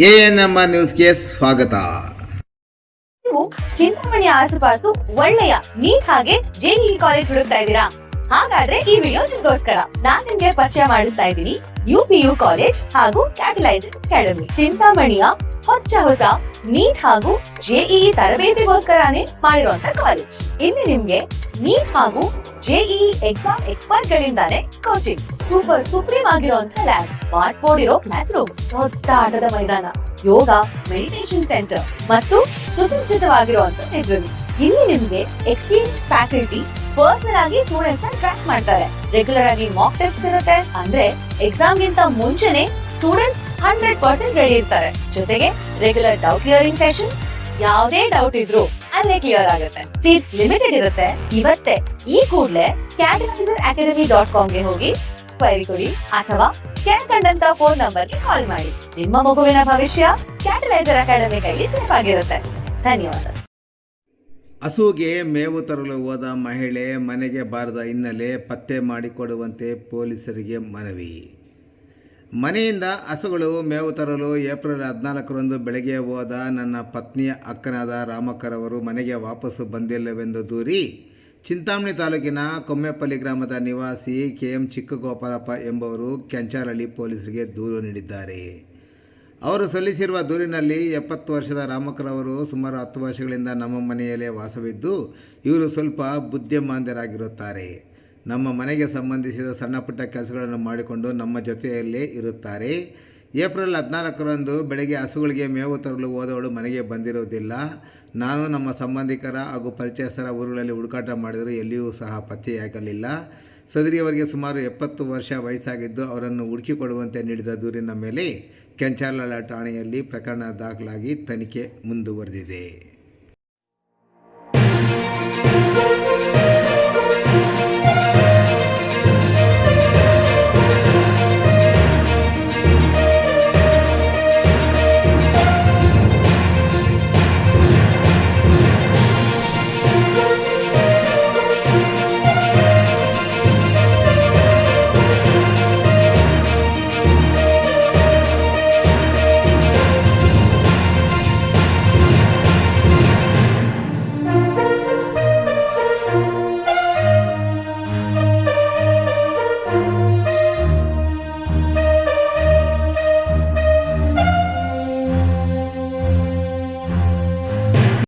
ANM ನ್ಯೂಸ್ಗೆ ಸ್ವಾಗತ. ನೀವು ಚಿಂತಾಮಣಿ ಆಸುಪಾಸು ಒಳ್ಳೆಯ ನೀಟ್ ಹಾಗೆ ಜೆಇಇ ಕಾಲೇಜ್ ಹುಡುಕ್ತಾ ಇದ್ದೀರಾ? ಹಾಗಾದ್ರೆ ಈ ವಿಡಿಯೋ ನಿಮ್ಗೋಸ್ಕರ. ನಾನ್ ನಿಮ್ಗೆ ಪರಿಚಯ ಮಾಡಿಸ್ತಾ ಇದ್ದೀನಿ ಯುಪಿಯು ಕಾಲೇಜ್ ಹಾಗೂ ಕ್ಯಾಟಲೈಸರ್ ಅಕಾಡೆಮಿ. ಚಿಂತಾಮಣಿಯ ಹೊಸ ನೀಟ್ ಹಾಗೂ ಜೆಇಇ ತರಬೇತಿಗೋಸ್ಕರನೇ ಮಾಡಿರುವಂತ ಕಾಲೇಜ್. ಇಲ್ಲಿ ನಿಮ್ಗೆ ನೀಟ್ ಹಾಗೂ ಜೆಇಇ ಎಕ್ಸಾಮ್ ಎಕ್ಸ್ಪರ್ಟ್ ಗಳಿಂದಾನೇ ಕೋಚಿಂಗ್, ಸೂಪರ್ ಸುಪ್ರೀಂ ಆಗಿರುವಂತ ಲ್ಯಾಬ್, ಸ್ಮಾರ್ಟ್ ಬೋರ್ಡ್ ಇರೋ ಕ್ಲಾಸ್ ರೂಮ್, ದೊಡ್ಡ ಆಟದ ಮೈದಾನ, ಯೋಗ, ಮೆಡಿಟೇಷನ್ ಸೆಂಟರ್ ಮತ್ತು ಸುಸಜ್ಜಿತವಾಗಿರುವಂತ ಲೈಬ್ರರಿ. ಇಲ್ಲಿ ನಿಮ್ಗೆ ಎಕ್ಸ್ಪೀರಿಯನ್ಸ್ ಫ್ಯಾಕಲ್ಟಿ ಪರ್ಸನಲ್ ಆಗಿ ಸ್ಟೂಡೆಂಟ್ಸ್ ನ ಟ್ರ್ಯಾಕ್ ಮಾಡ್ತಾರೆ. ರೆಗ್ಯುಲರ್ ಆಗಿ ಮಾಕ್ ಟೆಸ್ಟ್ ಇರುತ್ತೆ, ಅಂದ್ರೆ ಎಕ್ಸಾಮ್ ಗಿಂತ ಮುಂಚೆನೆ ಸ್ಟೂಡೆಂಟ್ಸ್ 100% ರೆಡಿ ಇರ್ತಾರೆ. ಜೊತೆಗೆ ರೆಗ್ಯುಲರ್ ಡೌಟ್ ಕ್ಲಿಯರಿಂಗ್ ಸೆಷನ್ಸ್, ಯಾವುದೇ ಡೌಟ್ ಇದ್ರು ಅಲ್ಲೇ ಕ್ಲಿಯರ್ ಆಗುತ್ತೆ. ಸೀಟ್ಸ್ ಲಿಮಿಟೆಡ್ ಇರುತ್ತೆ. ಇವತ್ತೇ ಈ ಕೂಡಲೇ catalyzeracademy.com ಗೆ ಹೋಗಿ ಕ್ವೈರಿ ಕೊಡಿ ಅಥವಾ ಕೆಳಕಂಡಂತ ಫೋನ್ ನಂಬರ್ಗೆ ಕಾಲ್ ಮಾಡಿ. ನಿಮ್ಮ ಮಗುವಿನ ಭವಿಷ್ಯ ಕ್ಯಾಟಲೈಸರ್ ಅಕಾಡೆಮಿ ಕೈಲಿ ಸೇಫ್ ಆಗಿರುತ್ತೆ. ಧನ್ಯವಾದ. ಹಸುಗೆ ಮೇವು ತರಲು ಹೋದ ಮಹಿಳೆ ಮನೆಗೆ ಬಾರದ ಹಿನ್ನೆಲೆ ಪತ್ತೆ ಮಾಡಿಕೊಡುವಂತೆ ಪೊಲೀಸರಿಗೆ ಮನವಿ. ಮನೆಯಿಂದ ಹಸುಗಳು ಮೇವು ತರಲು ಏಪ್ರಿಲ್ 14ರಂದು ಬೆಳಗ್ಗೆ ಹೋದ ನನ್ನ ಪತ್ನಿಯ ಅಕ್ಕನಾದ ರಾಮಕ್ಕರವರು ಮನೆಗೆ ವಾಪಸ್ಸು ಬಂದಿಲ್ಲವೆಂದು ದೂರಿ ಚಿಂತಾಮಣಿ ತಾಲೂಕಿನ ಕೊಮ್ಮೆಪಲ್ಲಿ ಗ್ರಾಮದ ನಿವಾಸಿ KM ಚಿಕ್ಕಗೋಪಾಲಪ್ಪ ಎಂಬುವರು ಕೆಂಚಾರಹಳ್ಳಿ ಪೊಲೀಸರಿಗೆ ದೂರು ನೀಡಿದ್ದಾರೆ. ಅವರು ಸಲ್ಲಿಸಿರುವ ದೂರಿನಲ್ಲಿ 70 ವರ್ಷದ ರಾಮಕ್ಕರವರು ಸುಮಾರು 10 ವರ್ಷಗಳಿಂದ ನಮ್ಮ ಮನೆಯಲ್ಲೇ ವಾಸವಿದ್ದು ಇವರು ಸ್ವಲ್ಪ ಬುದ್ಧಿಮಾಂದ್ಯರಾಗಿರುತ್ತಾರೆ. ನಮ್ಮ ಮನೆಗೆ ಸಂಬಂಧಿಸಿದ ಸಣ್ಣ ಪುಟ್ಟ ಕೆಲಸಗಳನ್ನು ಮಾಡಿಕೊಂಡು ನಮ್ಮ ಜೊತೆಯಲ್ಲೇ ಇರುತ್ತಾರೆ. ಏಪ್ರಿಲ್ 14ರಂದು ಬೆಳಗ್ಗೆ ಹಸುಗಳಿಗೆ ಮೇವು ತರಲು ಹೋದವಳು ಮನೆಗೆ ಬಂದಿರುವುದಿಲ್ಲ. ನಾನು ನಮ್ಮ ಸಂಬಂಧಿಕರ ಹಾಗೂ ಪರಿಚಯಸ್ಥರ ಊರುಗಳಲ್ಲಿ ಹುಡುಕಾಟ ಮಾಡಿದರೂ ಎಲ್ಲಿಯೂ ಸಹ ಪತ್ತೆಯಾಗಲಿಲ್ಲ. ಸದರಿಯವರಿಗೆ ಸುಮಾರು 70 ವರ್ಷ ವಯಸ್ಸಾಗಿದ್ದು ಅವರನ್ನು ಹುಡುಕಿಕೊಡುವಂತೆ ನೀಡಿದ ದೂರಿನ ಮೇಲೆ ಕೆಂಚಾರಹಳ್ಳಿ ಠಾಣೆಯಲ್ಲಿ ಪ್ರಕರಣ ದಾಖಲಾಗಿ ತನಿಖೆ ಮುಂದುವರೆದಿದೆ.